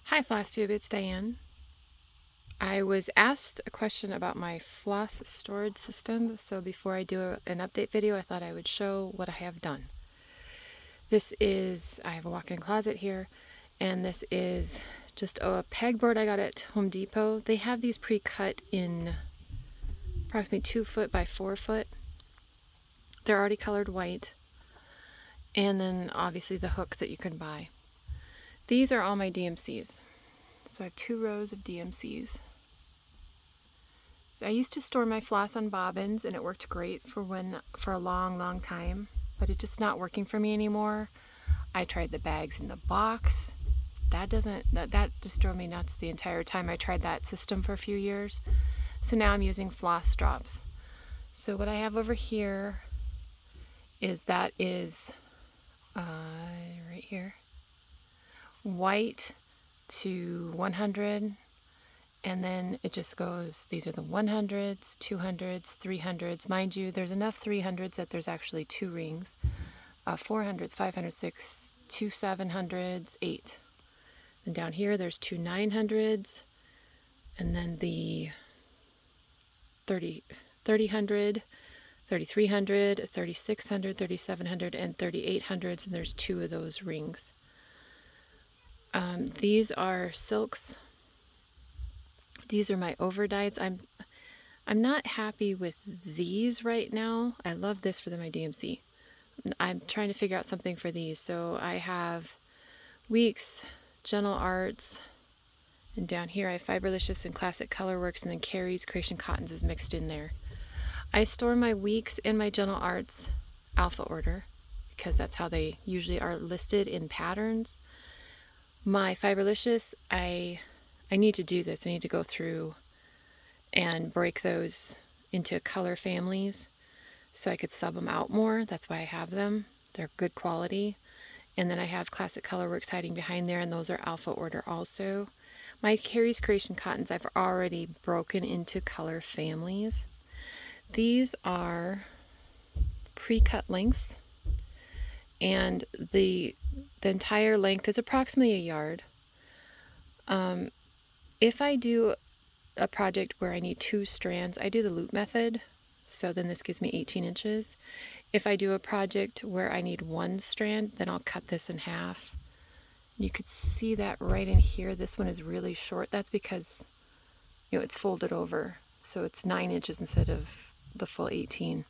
Hi FlossTube, it's Diane. I was asked a question about my floss storage system, so before I do an update video, I thought I would show what I have done. I have a walk-in closet here, and this is just a pegboard I got at Home Depot. They have these pre-cut in approximately 2 foot by 4 foot. They're already colored white, and then obviously the hooks that you can buy. These are all my DMCs. So I have 2 rows of DMCs. I used to store my floss on bobbins and it worked great for a long time, but it's just not working for me anymore. I tried the bags in the box. That just drove me nuts the entire time. I tried that system for a few years. So now I'm using floss drops. So what I have over here is right here, white to 100. And then it just goes, these are the 100s, 200s, 300s. Mind you, there's enough 300s that there's actually 2 rings. 400s, 500s, 6, 2 700s, 8. Then down here there's 2 900s. And then the 3000, 3300, 3600, 3700, and 3800s. And there's 2 of those rings. These are silks. These are my overdyes. I'm not happy with these right now. I love this for my DMC. I'm trying to figure out something for these. So I have Weeks, Gentle Arts, and down here I have Fiberlicious and Classic Colorworks, and then Carrie's Creation Cottons is mixed in there. I store my Weeks and my Gentle Arts alpha order because that's how they usually are listed in patterns. My Fiberlicious, I need to do this. I need to go through and break those into color families so I could sub them out more. That's why I have them. They're good quality. And then I have Classic Colorworks hiding behind there, and those are alpha order also. My Carrie's Creation Cottons I've already broken into color families. These are pre-cut lengths, and the entire length is approximately a yard. If I do a project where I need 2 strands, I do the loop method, so then this gives me 18 inches. If I do a project where I need 1 strand, then I'll cut this in half. You could see that right in here. This one is really short. That's because, it's folded over, so it's 9 inches instead of the full 18.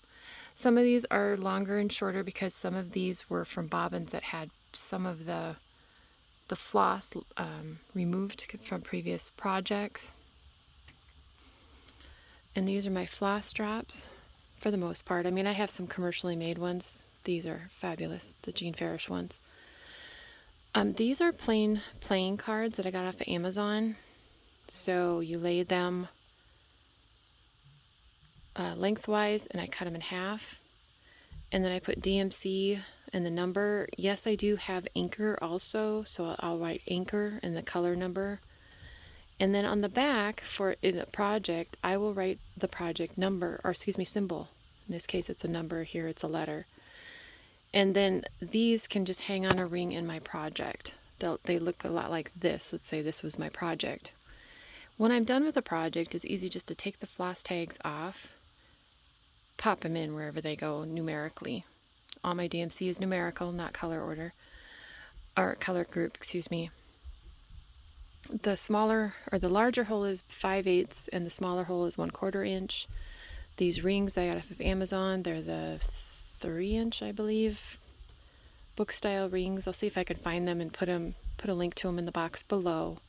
Some of these are longer and shorter because some of these were from bobbins that had some of the floss removed from previous projects. And these are my floss drops for the most part. I mean, I have some commercially made ones. These are fabulous, the Jean Farish ones. These are plain playing cards that I got off of Amazon. So you lay them lengthwise, and I cut them in half. And then I put DMC and the number. Yes, I do have anchor also, so I'll write anchor and the color number. And then on the back for the project, I will write the project number, or symbol. In this case, it's a number. Here, it's a letter. And then these can just hang on a ring in my project. They look a lot like this. Let's say this was my project. When I'm done with a project, it's easy just to take the floss tags off, pop them in wherever they go numerically. All my DMC is numerical, not color order, or color group, excuse me. The larger hole is 5/8 and the smaller hole is 1/4 inch. These rings I got off of Amazon. They're the 3 inch, I believe, book style rings. I'll see if I can find them and put a link to them in the box below,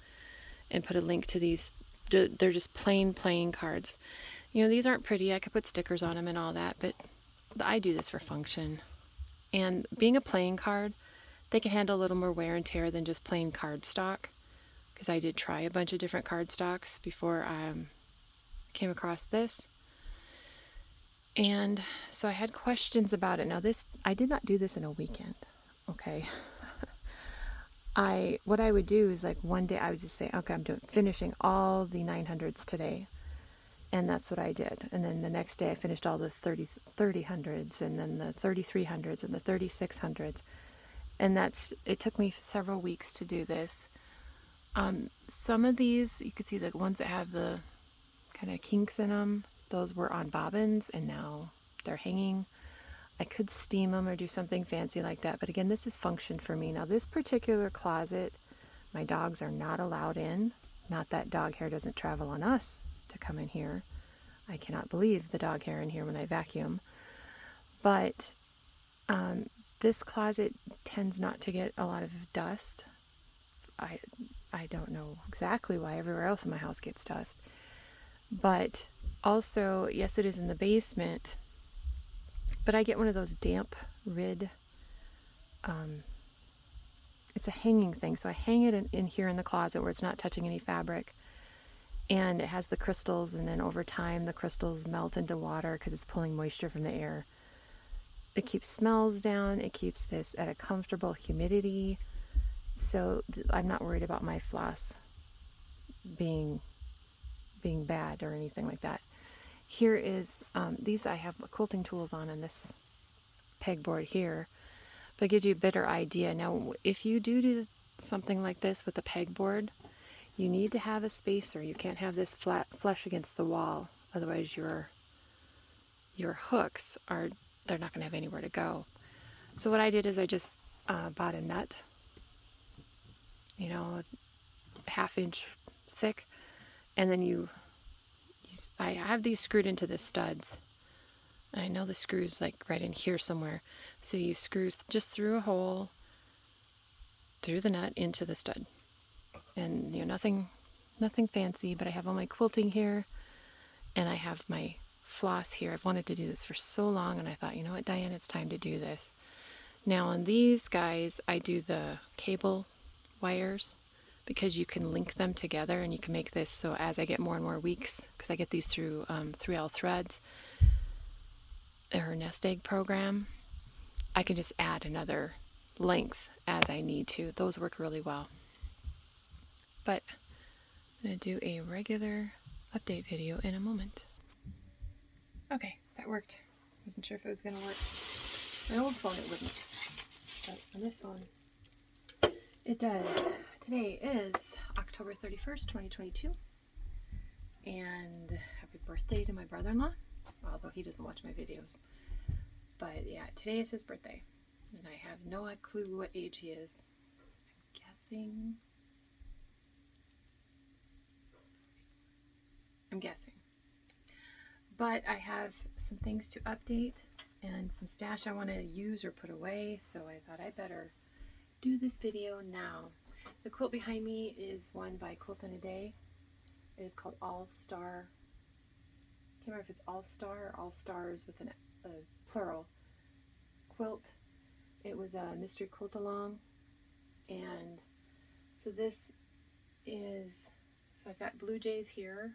and put a link to these. They're just plain playing cards. These aren't pretty. I could put stickers on them and all that, but I do this for function. And being a playing card, they can handle a little more wear and tear than just plain cardstock. Because I did try a bunch of different cardstocks before I came across this. And so I had questions about it. Now I did not do this in a weekend, okay? What I would do is, like, one day I would just say, okay, I'm finishing all the 900s today. And that's what I did. And then the next day I finished all the 3000s, and then the 3300s and the 3600s. And it took me several weeks to do this. Some of these, you can see the ones that have the kind of kinks in them, those were on bobbins and now they're hanging. I could steam them or do something fancy like that, but again, this is function for me. Now this particular closet, my dogs are not allowed in. Not that dog hair doesn't travel on us to come in here. I cannot believe the dog hair in here when I vacuum. But this closet tends not to get a lot of dust. I don't know exactly why everywhere else in my house gets dust. But also, yes, it is in the basement, but I get one of those damp rid, it's a hanging thing. So I hang it in here in the closet where it's not touching any fabric. And it has the crystals, and then over time the crystals melt into water because it's pulling moisture from the air. It keeps smells down. It keeps this at a comfortable humidity. So I'm not worried about my floss being bad or anything like that. Here is, these I have quilting tools on in this pegboard here, but it gives you a better idea. Now, if you do something like this with a pegboard, you need to have a spacer. You can't have this flat flush against the wall. Otherwise your hooks they're not going to have anywhere to go. So what I did is I just bought a nut, you know, a ½ inch thick, and then I have these screwed into the studs. I know the screw's like right in here somewhere. So you screw just through a hole, through the nut into the stud. And you know, nothing fancy, but I have all my quilting here and I have my floss here. I've wanted to do this for so long, and I thought, you know what, Diane, it's time to do this. Now on these guys, I do the cable wires because you can link them together and you can make this so as I get more and more weeks, because I get these through 3L Threads, her nest egg program, I can just add another length as I need to. Those work really well. But I'm going to do a regular update video in a moment. Okay, that worked. Wasn't sure if it was going to work. My old phone it wouldn't, but on this phone it does. Today is October 31st, 2022, and happy birthday to my brother-in-law, although he doesn't watch my videos. But yeah, today is his birthday, and I have no clue what age he is. I'm guessing. But I have some things to update and some stash I want to use or put away, so I thought I better do this video now. The quilt behind me is one by Quilt in a Day. It is called All Star. I can't remember if it's All Star or All Stars with a plural quilt. It was a mystery quilt along, and so this is, so I've got blue jays here,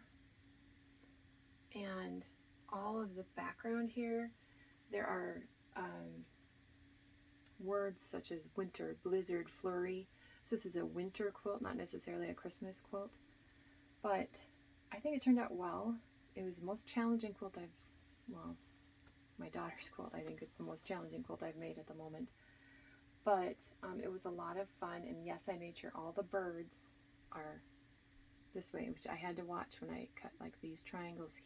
and all of the background here, there are words such as winter, blizzard, flurry. So this is a winter quilt, not necessarily a Christmas quilt, but I think it turned out well. It was the most challenging quilt well, my daughter's quilt, I think it's the most challenging quilt I've made at the moment. But it was a lot of fun, and yes, I made sure all the birds are this way, which I had to watch when I cut like these triangles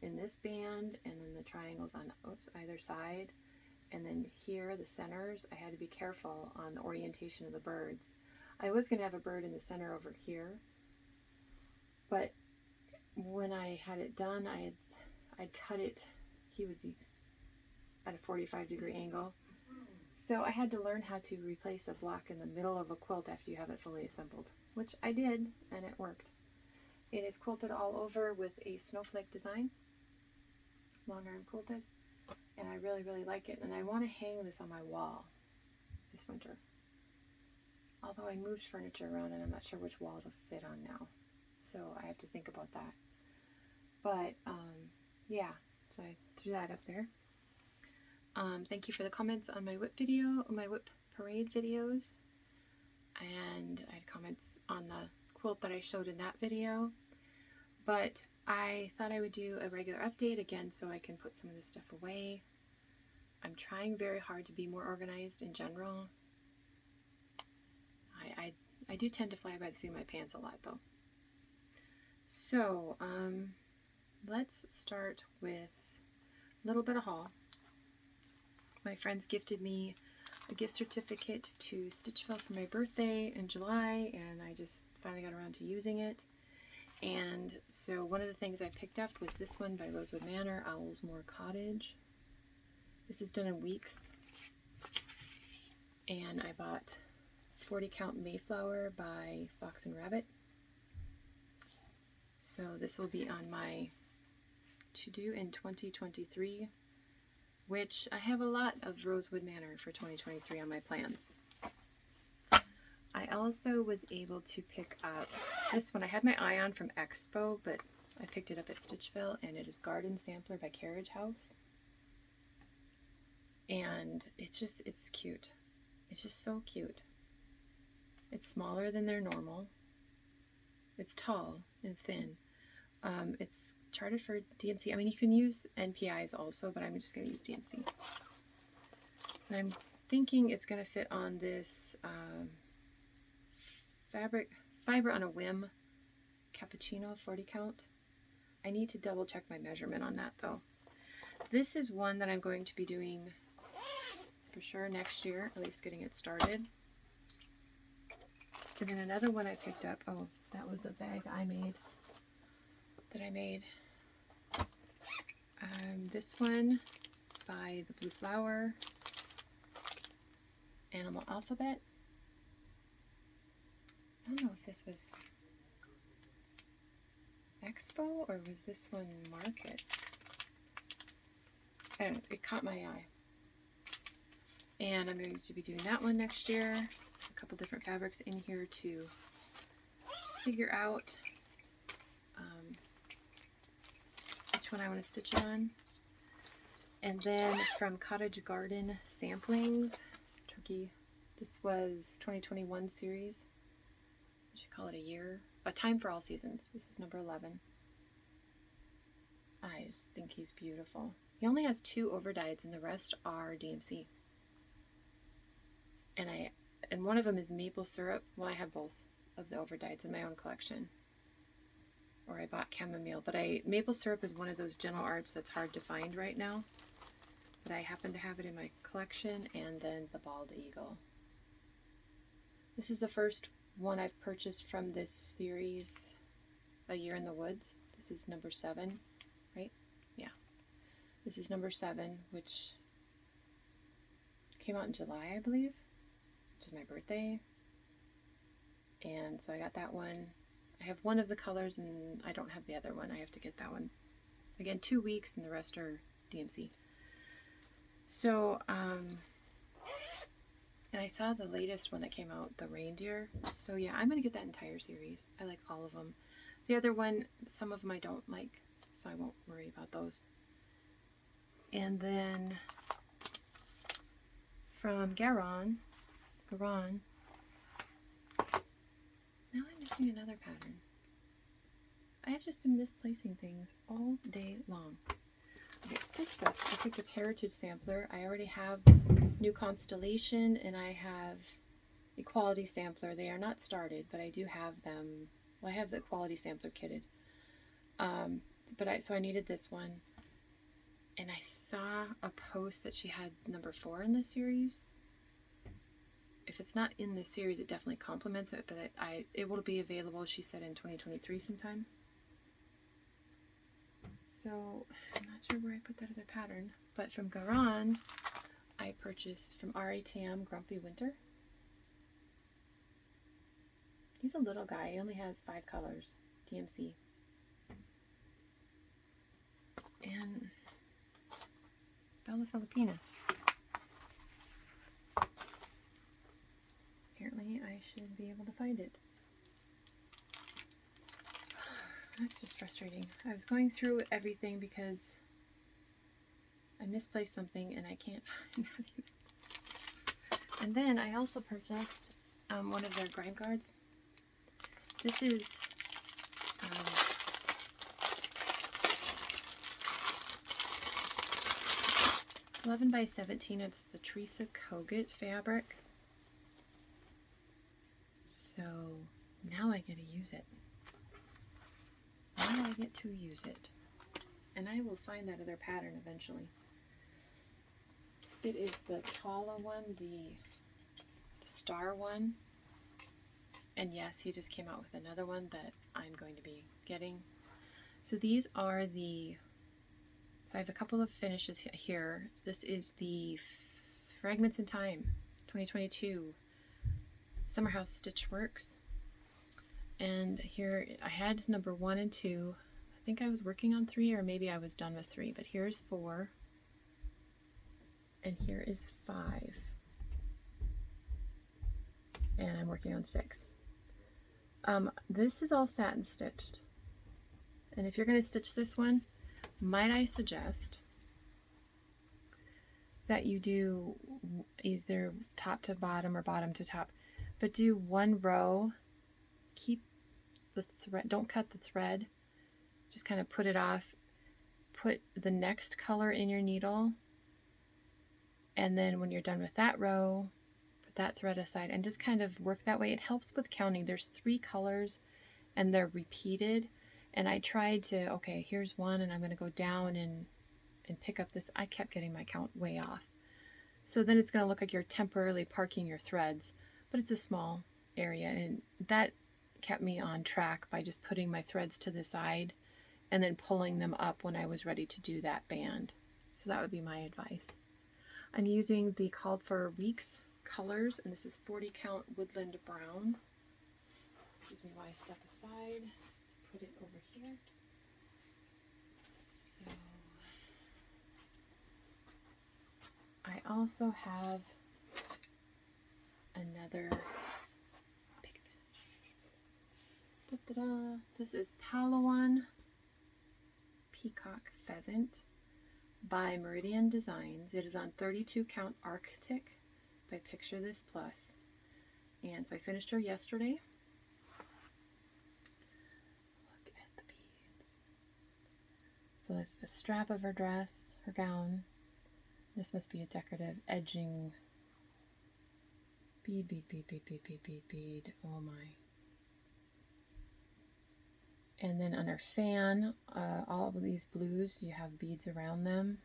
in this band, and then the triangles on either side, and then here the centers. I had to be careful on the orientation of the birds. I was going to have a bird in the center over here, but when I had it done, I'd cut it, he would be at a 45-degree angle. So I had to learn how to replace a block in the middle of a quilt after you have it fully assembled, which I did, and it worked. It is quilted all over with a snowflake design, long arm quilted, and I really, really like it, and I want to hang this on my wall this winter. Although I moved furniture around and I'm not sure which wall it'll fit on now, so I have to think about that. But yeah, so I threw that up there. Thank you for the comments on my WIP video, my WIP Parade videos, and I had comments on the quilt that I showed in that video. But I thought I would do a regular update again so I can put some of this stuff away. I'm trying very hard to be more organized in general. I I do tend to fly by the seat of my pants a lot though. So let's start with a little bit of haul. My friends gifted me a gift certificate to Stitchville for my birthday in July, and I just finally got around to using it. And so one of the things I picked up was this one by Rosewood Manor, Owlsmoor Cottage. This is done in weeks. And I bought 40 count Mayflower by Fox and Rabbit. So this will be on my to-do in 2023, which I have a lot of Rosewood Manor for 2023 on my plans. I also was able to pick up this one. I had my eye on from Expo, but I picked it up at Stitchville, and it is Garden Sampler by Carriage House. And it's cute. It's just so cute. It's smaller than their normal. It's tall and thin. It's charted for DMC. I mean, you can use NPIs also, but I'm just going to use DMC. And I'm thinking it's going to fit on this fiber on a whim cappuccino 40 count. I need to double check my measurement on that though. This is one that I'm going to be doing for sure next year, at least getting it started. And then another one I picked up, oh, that was a bag I made. This one by the Blue Flower, Animal Alphabet. I don't know if this was Expo or was this one Market. I don't know, it caught my eye. And I'm going to be doing that one next year. A couple different fabrics in here to figure out which one I want to stitch it on. And then from Cottage Garden Samplings, Turkey, this was 2021 series. I should call it a time for all seasons. This is number 11. I just think he's beautiful. He only has 2 overdyes and the rest are DMC. And one of them is maple syrup. Well, I have both of the overdyes in my own collection. Or I bought chamomile, but maple syrup is one of those general arts that's hard to find right now. But I happen to have it in my collection, and then the bald eagle. This is the first one I've purchased from this series, A Year in the Woods. This is number 7, right? Yeah. This is number 7, which came out in July, I believe, which is my birthday. And so I got that one. I have one of the colors and I don't have the other one. I have to get that one. Again, 2 weeks and the rest are DMC. So, and I saw the latest one that came out, the reindeer. So yeah, I'm going to get that entire series. I like all of them. The other one, some of them I don't like, so I won't worry about those. And then from GaRon, now I'm missing another pattern. I have just been misplacing things all day long. Okay, Stitch Book. I picked up Heritage Sampler. I already have New Constellation and I have Equality Sampler. They are not started, but I do have them. Well, I have the Equality Sampler kitted. So I needed this one. And I saw a post that she had number 4 in this series. If it's not in this series, it definitely complements it, but it will be available, she said, in 2023 sometime. So I'm not sure where I put that other pattern, but from GaRon, I purchased from AuryTM Grumpy Winter. He's a little guy. He only has 5 colors, DMC. And Bella Filipina. Apparently I should be able to find it. That's just frustrating. I was going through everything because I misplaced something and I can't find it. And then I also purchased one of their grime guards. This is 11 by 17. It's the Teresa Kogut fabric. So now I get to use it. Now I get to use it. And I will find that other pattern eventually. It is the Tala one, the star one. And yes, he just came out with another one that I'm going to be getting. So these are so I have a couple of finishes here. This is the Fragments in Time 2022 Summer House Stitch Works. And here I had number 1 and 2. I think I was working on 3, or maybe I was done with 3, but here's 4. And here is 5. And I'm working on 6. This is all satin stitched. And if you're going to stitch this one, might I suggest that you do either top to bottom or bottom to top, but do 1 row, keep the thread, don't cut the thread, just kind of put it off, put the next color in your needle, and then when you're done with that row, put that thread aside and just kind of work that way. It helps with counting. There's 3 colors and they're repeated, and I tried to, okay, here's 1 and I'm going to go down and pick up this. I kept getting my count way off. So then it's going to look like you're temporarily parking your threads, but it's a small area, and that kept me on track by just putting my threads to the side and then pulling them up when I was ready to do that band. So that would be my advice. I'm using the Called for Weeks colors, and this is 40 count Woodland Brown. Excuse me while I step aside to put it over here. So I also have another big finish. Da-da-da. This is Palawan Peacock Pheasant by Meridian Designs. It is on 32 count Artic by Picture This Plus. And so I finished her yesterday. Look at the beads. So that's the strap of her dress, her gown. This must be a decorative edging bead, bead, bead, bead, bead, bead, bead, bead. Oh my. And then on her fan, all of these blues, you have beads around them.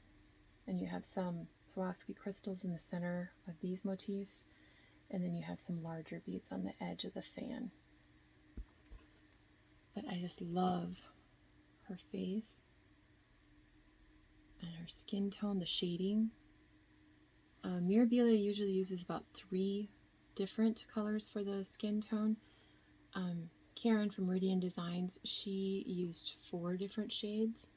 And you have some Swarovski crystals in the center of these motifs. And then you have some larger beads on the edge of the fan. But I just love her face and her skin tone, the shading. Mirabilia usually uses about 3 different colors for the skin tone. Karen from Meridian Designs, she used 4 different shades.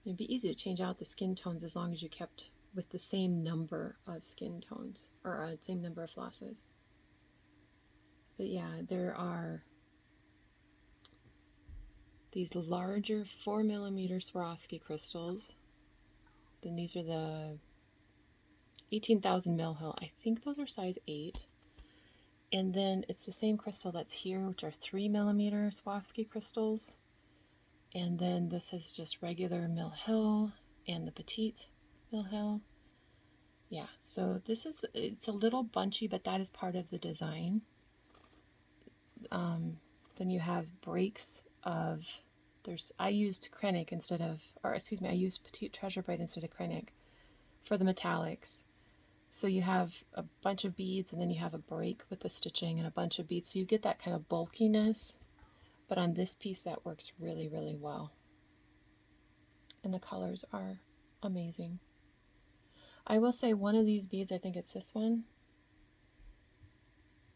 It'd be easy to change out the skin tones as long as you kept with the same number of skin tones, or same number of flosses. But yeah, there are these larger 4mm Swarovski crystals. Then these are the 18,000 Mill Hill. I think those are size 8. And then it's the same crystal that's here, which are 3mm Swarovski crystals. And then this is just regular Mill Hill and the Petite Mill Hill. Yeah, so this is, it's a little bunchy, but that is part of the design. Then you have breaks of, I used Krennic instead of, or excuse me, I used Petite Treasure Braid instead of Krennic for the metallics. So you have a bunch of beads, and then you have a break with the stitching and a bunch of beads. So you get that kind of bulkiness, but on this piece that works really, really well. And the colors are amazing. I will say one of these beads, I think it's this one,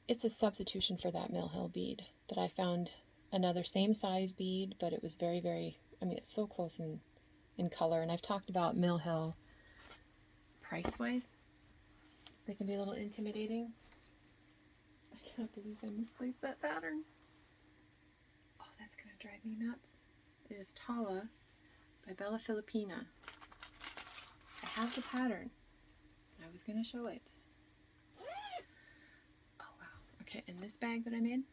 it's a substitution for that Mill Hill bead that I found another same size bead, but it was very, very, I mean, it's so close in color. And I've talked about Mill Hill price-wise. They can be a little intimidating. I can't believe I misplaced that pattern. Oh, that's going to drive me nuts. It is Tala by Bella Filipina. I have the pattern. I was going to show it. Oh, wow. Okay, in this bag that I made,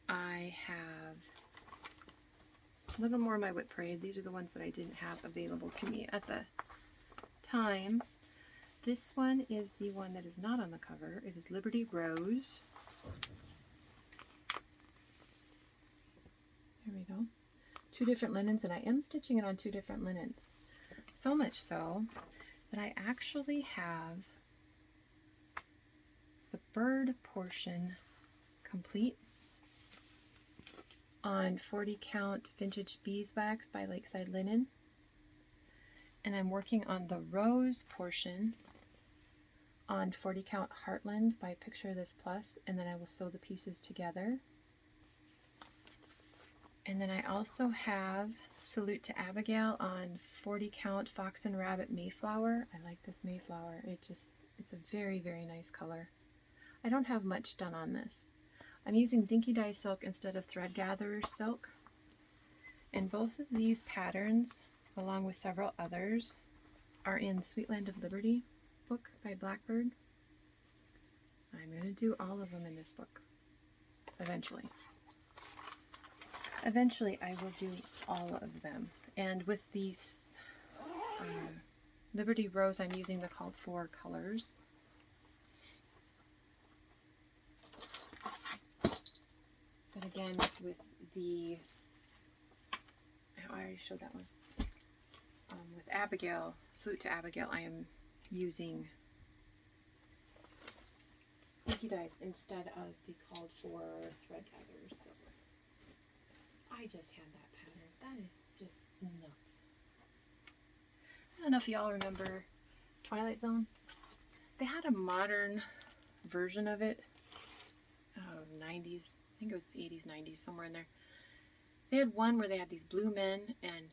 I have a little more of my WIP Parade. These are the ones that I didn't have available to me at the time. This one is the one that is not on the cover. It is Liberty Rose. There we go. 2 different linens, and I am stitching it on 2 different linens. So much so that I actually have the bird portion complete on 40 count Vintage Beeswax by Lakeside Linen, and I'm working on the rose portion on 40 count Heartland by Picture This Plus, and then I will sew the pieces together. And then I also have Salute to Abigail on 40 count Fox and Rabbit Mayflower. I like this Mayflower. It's a very, very nice color. I don't have much done on this. I'm using Dinky Dye silk instead of Thread Gatherer silk. And both of these patterns, along with several others, are in Sweet Land of Liberty book by Blackbird. I'm going to do all of them in this book eventually. Eventually I will do all of them. And with these Liberty Rose, I'm using the called for colors. But again, with the, I already showed that one. With Abigail, Salute to Abigail, I am using Dinky Dyes instead of the called for thread gatherers. So I just had that pattern. That is just nuts. I don't know if y'all remember Twilight Zone. They had a modern version of it. 90s. I think it was the 80s, 90s, somewhere in there. They had one where they had these blue men, and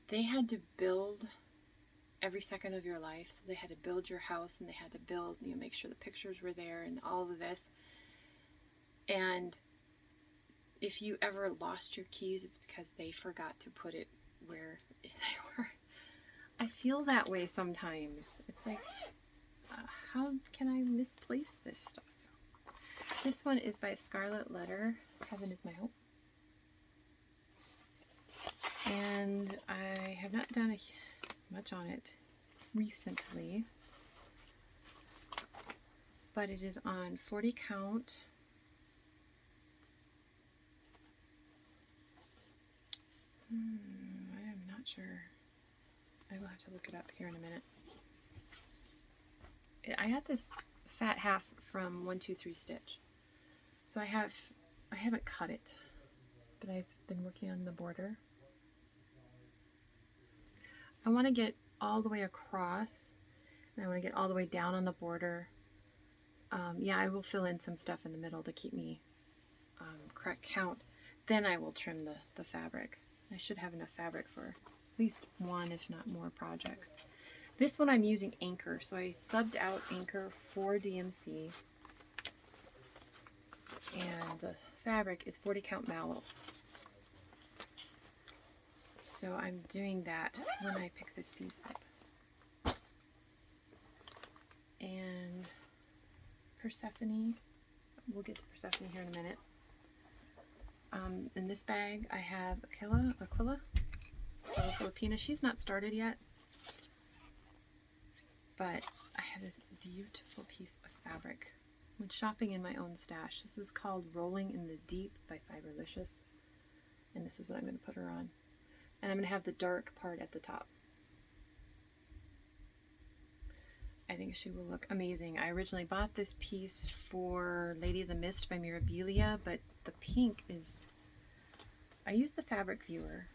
they had to build every second of your life. So they had to build your house, and they had to build, you know, make sure the pictures were there and all of this. And if you ever lost your keys, it's because they forgot to put it where they were. I feel that way sometimes. It's like, how can I misplace this stuff? This one is by Scarlet Letter. Heaven is my hope. And I have not done much on it recently, but it is on 40 count. I am not sure. I will have to look it up here in a minute. I got this fat half from 123 Stitch. So I haven't cut it, but I've been working on the border. I want to get all the way across, and I want to get all the way down on the border. Yeah, I will fill in some stuff in the middle to keep me correct count. Then I will trim the fabric. I should have enough fabric for at least one, if not more, projects. This one I'm using Anchor, so I subbed out Anchor for DMC, and the fabric is 40 count mallow. So I'm doing that when I pick this piece up. And Persephone, we'll get to Persephone here in a minute. In this bag I have Aquila, Filipina. She's not started yet, but I have this beautiful piece of fabric when shopping in my own stash. This is called Rolling in the Deep by Fiberlicious, and this is what I'm going to put her on. And I'm going to have the dark part at the top. I think she will look amazing. I originally bought this piece for Lady of the Mist by Meridian, but the pink is... I used the fabric viewer,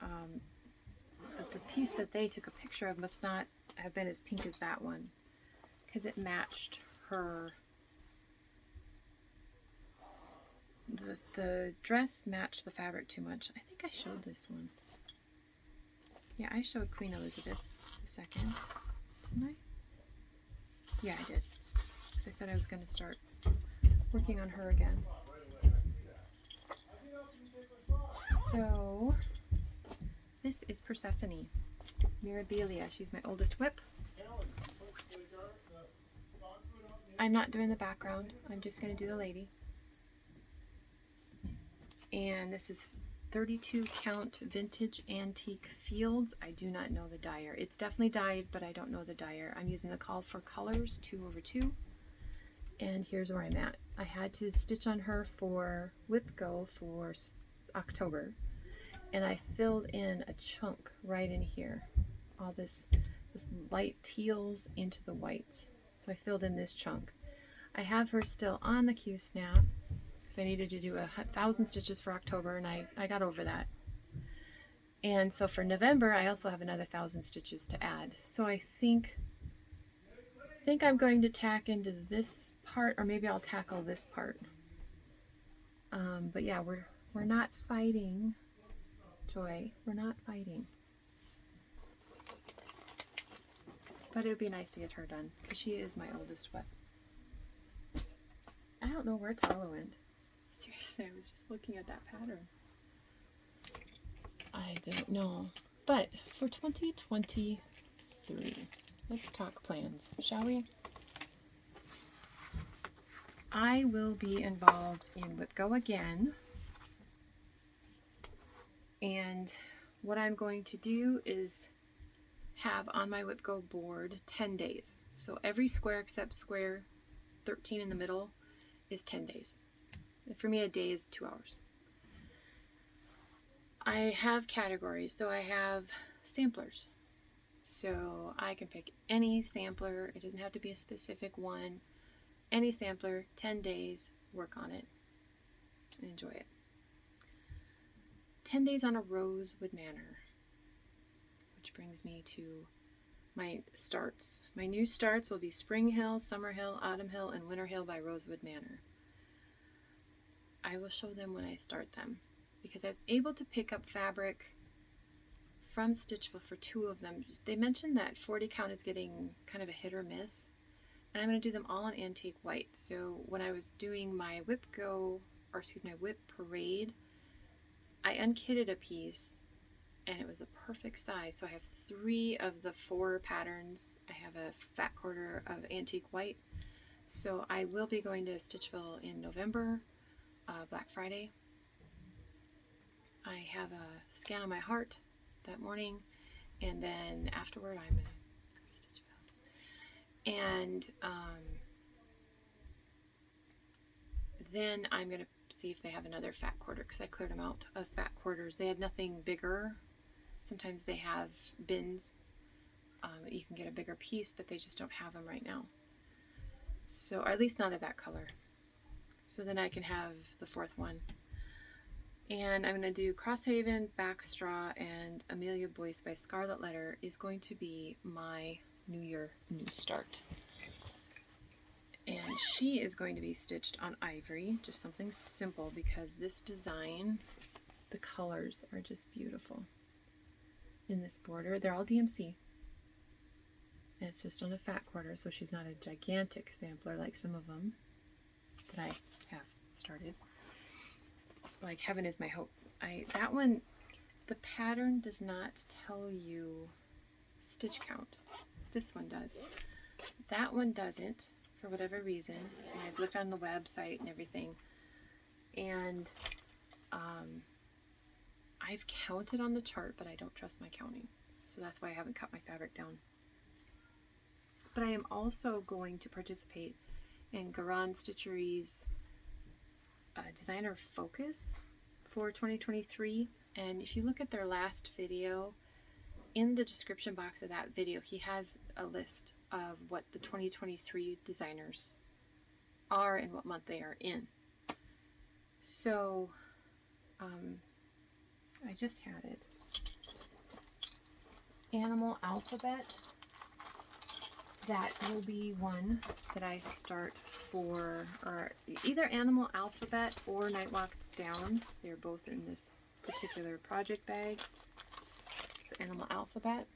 but the piece that they took a picture of must not have been as pink as that one, because it matched her... The dress matched the fabric too much. I think I showed this one. Yeah, I showed Queen Elizabeth II. Didn't I? Yeah, I did. Because I said I was going to start working on her again. So, this is Persephone. Mirabilia. She's my oldest WIP. I'm not doing the background. I'm just going to do the lady. And this is 32 count Vintage Antique Fields. I do not know the dyer. It's definitely dyed, but I don't know the dyer. I'm using the Call for Colors 2/2, And here's where I'm at. I had to stitch on her for WIP Go for October, and I filled in a chunk right in here. All this light teals into the whites. So I filled in this chunk. I have her still on the Q-snap because I needed to do 1,000 stitches for October, and I got over that. And so for November, I also have another 1,000 stitches to add. So I think I'm going to tack into this part, or maybe I'll tackle this part. But yeah, we're not fighting, Joy. We're not fighting. But it would be nice to get her done because she is my oldest WIP. I don't know where Tala went. Seriously, I was just looking at that pattern. I don't know. But for 2023, let's talk plans, shall we? I will be involved in WIP Go again. And what I'm going to do is have on my WIP Go board 10 days. So every square except square 13 in the middle is 10 days. For me, a day is 2 hours. I have categories. So I have samplers. So I can pick any sampler. It doesn't have to be a specific one. Any sampler, 10 days, work on it, and enjoy it. 10 days on a Rosewood Manor, which brings me to my starts. My new starts will be Spring Hill, Summer Hill, Autumn Hill, and Winter Hill by Rosewood Manor. I will show them when I start them, because I was able to pick up fabric from Stitchville for 2 of them. They mentioned that 40 count is getting kind of a hit or miss. And I'm going to do them all on antique white. So when I was doing my WIP Go, or excuse me, WIP Parade, I unkitted a piece and it was a perfect size. So I have 3 of the 4 patterns. I have a fat quarter of antique white. So I will be going to Stitchville in November, Black Friday. I have a scan on my heart that morning, and then afterward I'm going to go to Stitchville. And then I'm going to see if they have another fat quarter, because I cleared them out of fat quarters. They had nothing bigger. Sometimes they have bins. You can get a bigger piece, but they just don't have them right now. So, or at least not of that color. So then I can have the 4th one. And I'm going to do Crosshaven, Backstraw, and Amelia Boyce by Scarlet Letter is going to be my New Year new start. And she is going to be stitched on ivory, just something simple, because this design, the colors are just beautiful in this border. They're all DMC. And it's just on a fat quarter, so she's not a gigantic sampler like some of them that I have started. Like Heaven Is My Hope. That one, the pattern does not tell you stitch count. This one does. That one doesn't, for whatever reason. And I've looked on the website and everything. And I've counted on the chart, but I don't trust my counting. So that's why I haven't cut my fabric down. But I am also going to participate in GaRon Stitchery's Designer Focus for 2023. And if you look at their last video, in the description box of that video, he has a list of what the 2023 designers are and what month they are in. So I just had it. Animal Alphabet. That will be one that I start for, or either Animal Alphabet or Night Walked Down. They're both in this particular project bag. So Animal Alphabet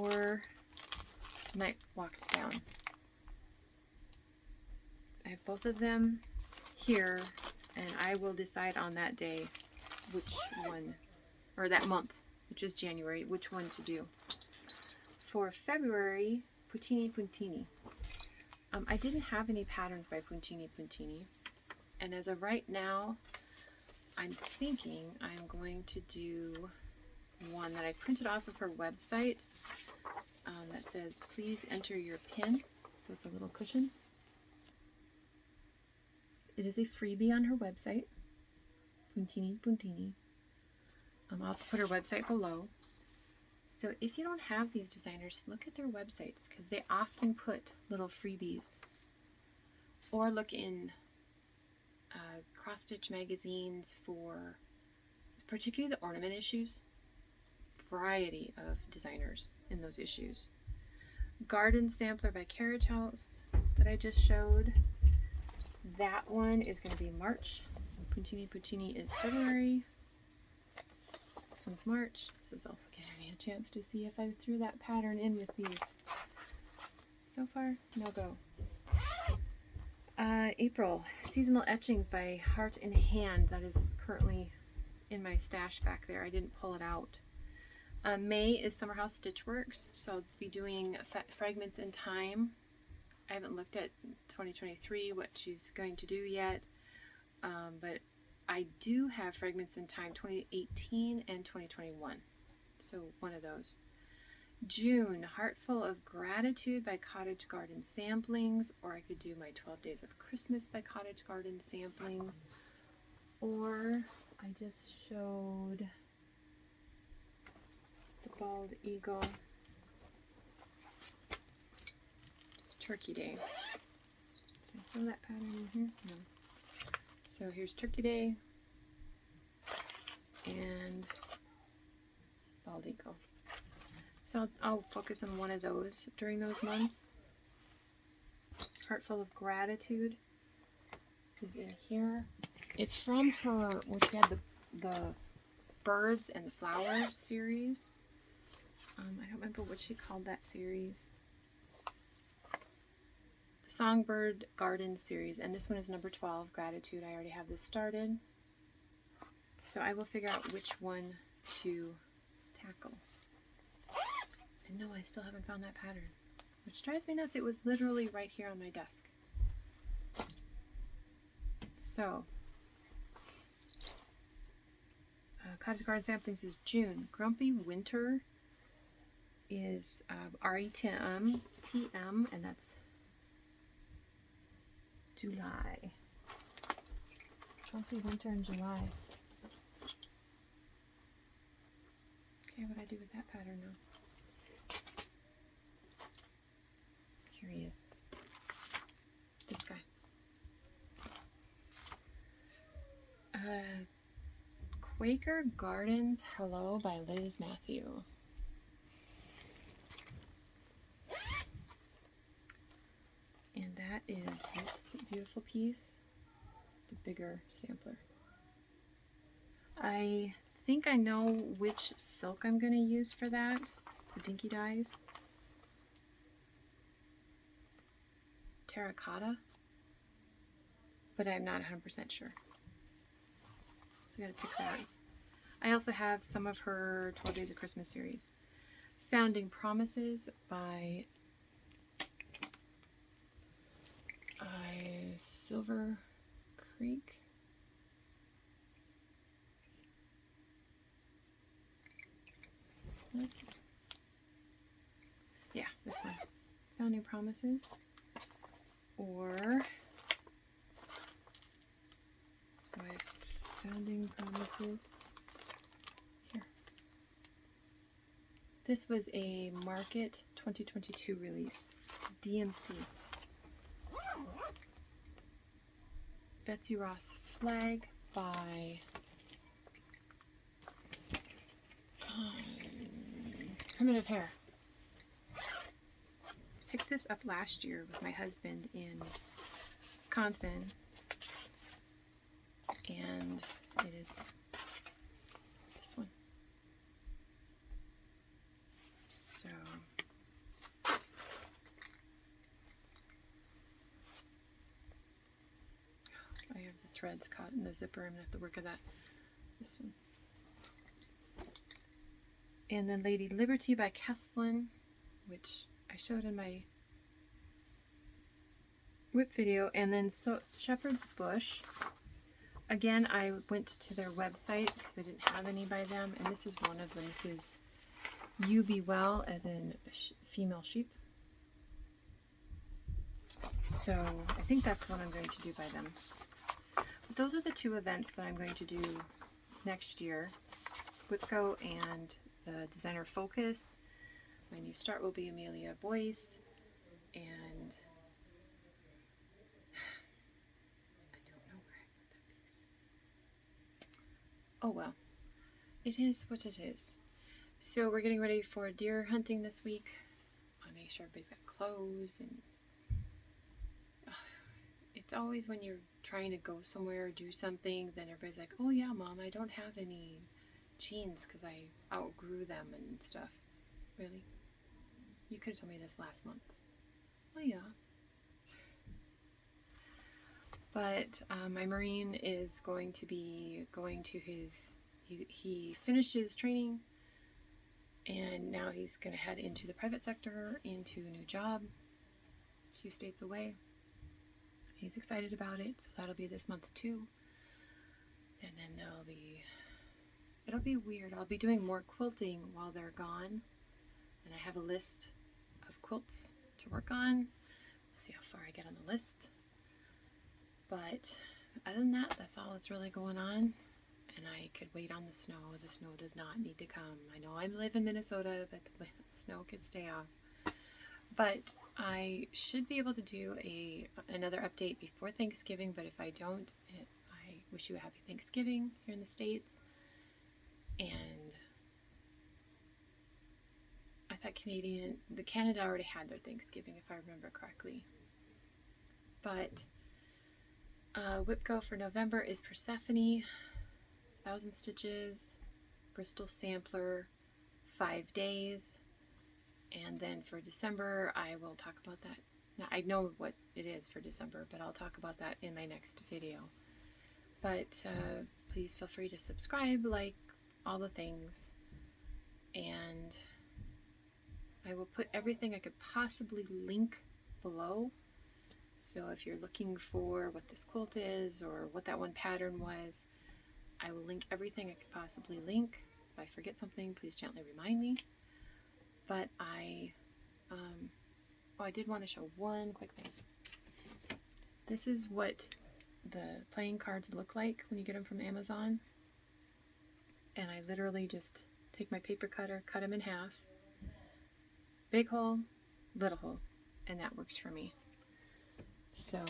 or Night Walked Down. I have both of them here, and I will decide on that day which one, or that month, which is January, which one to do. For February, Puntini Puntini. I didn't have any patterns by Puntini Puntini, and as of right now, I'm thinking I'm going to do one that I printed off of her website that says, please enter your pin. So it's a little cushion. It is a freebie on her website, Puntini Puntini. I'll put her website below. So if you don't have these designers, look at their websites because they often put little freebies. Or look in cross-stitch magazines for particularly the ornament issues. Variety of designers in those issues. Garden Sampler by Carriage House that I just showed. That one is going to be March. Puntini Puntini is February. This one's March. This is also giving me a chance to see if I threw that pattern in with these. So far, no go. April, Seasonal Etchings by Heart and Hand. That is currently in my stash back there. I didn't pull it out. May is Summer House Stitchworks, so I'll be doing Fragments in Time. I haven't looked at 2023, what she's going to do yet, but I do have Fragments in Time 2018 and 2021, so one of those. June, Heartful of Gratitude by Cottage Garden Samplings, or I could do my 12 Days of Christmas by Cottage Garden Samplings, or I just showed the Bald Eagle Turkey Day. Did I throw that pattern in here? No. So here's Turkey Day and Bald Eagle. So I'll focus on one of those during those months. Heartful of Gratitude is in here. It's from her, when she had the Birds and the Flowers series. I don't remember what she called that series. The Songbird Garden series, and this one is number 12, Gratitude. I already have this started. So I will figure out which one to tackle. And no, I still haven't found that pattern, which drives me nuts. It was literally right here on my desk. So, Cottage Garden Samplings is June. Grumpy Winter is AuryTM, and that's July. Grumpy Winter in July. Okay, what do I do with that pattern now? Here he is. This guy. Quaker Gardens Hello by Liz Matthew. And that is this beautiful piece, the bigger sampler. I think I know which silk I'm going to use for that, the Dinky Dyes. Terracotta, but I'm not 100% sure. So I gotta pick that. I also have some of her 12 Days of Christmas series. Founding Promises by Silver Creek. What's this? Yeah, this one. Founding Promises. Or, so I have Founding Promises here. This was a Market 2022 release, DMC. Betsy Ross Flag by Primitive Hair. Picked this up last year with my husband in Wisconsin, and it is this one. So I have the threads caught in the zipper. I'm gonna have to work on that. This one. And then Lady Liberty by Kesslin, which I showed in my WIP video. And then Shepherd's Bush. Again, I went to their website because I didn't have any by them, and this is one of them. This is You Be Well, as in female sheep. So I think that's what I'm going to do by them. But those are the two events that I'm going to do next year. WIPCO and the Designer Focus. My new start will be Amelia Boyce, and I don't know where I put that piece. Oh well, it is what it is. So we're getting ready for deer hunting this week. I want to make sure everybody's got clothes, and it's always when you're trying to go somewhere or do something, then everybody's like, oh yeah, Mom, I don't have any jeans because I outgrew them and stuff. Really? You could have told me this last month. Well, yeah. But my Marine is going to be going to his, he finished his training, and now he's going to head into the private sector, into a new job, 2 states away. He's excited about it, so that'll be this month too. And then it'll be weird. I'll be doing more quilting while they're gone, and I have a list of quilts to work on. See how far I get on the list. But other than that, that's all that's really going on. And I could wait on the snow. The snow does not need to come. I know I live in Minnesota, but the snow can stay off. But I should be able to do another update before Thanksgiving, but if I don't, I wish you a happy Thanksgiving here in the States. And I thought Canada already had their Thanksgiving, if I remember correctly. But WIPCO for November is Persephone, 1,000 stitches, Bristol Sampler, 5 days. And then for December, I will talk about that. Now, I know what it is for December, but I'll talk about that in my next video. But please feel free to subscribe, like, all the things. And I will put everything I could possibly link below. So if you're looking for what this quilt is or what that one pattern was, I will link everything I could possibly link. If I forget something, please gently remind me. But I did want to show one quick thing. This is what the playing cards look like when you get them from Amazon. And I literally just take my paper cutter, cut them in half. Big hole, little hole, and that works for me. So,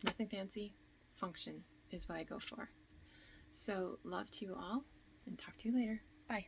nothing fancy, function is what I go for. So, love to you all, and talk to you later. Bye.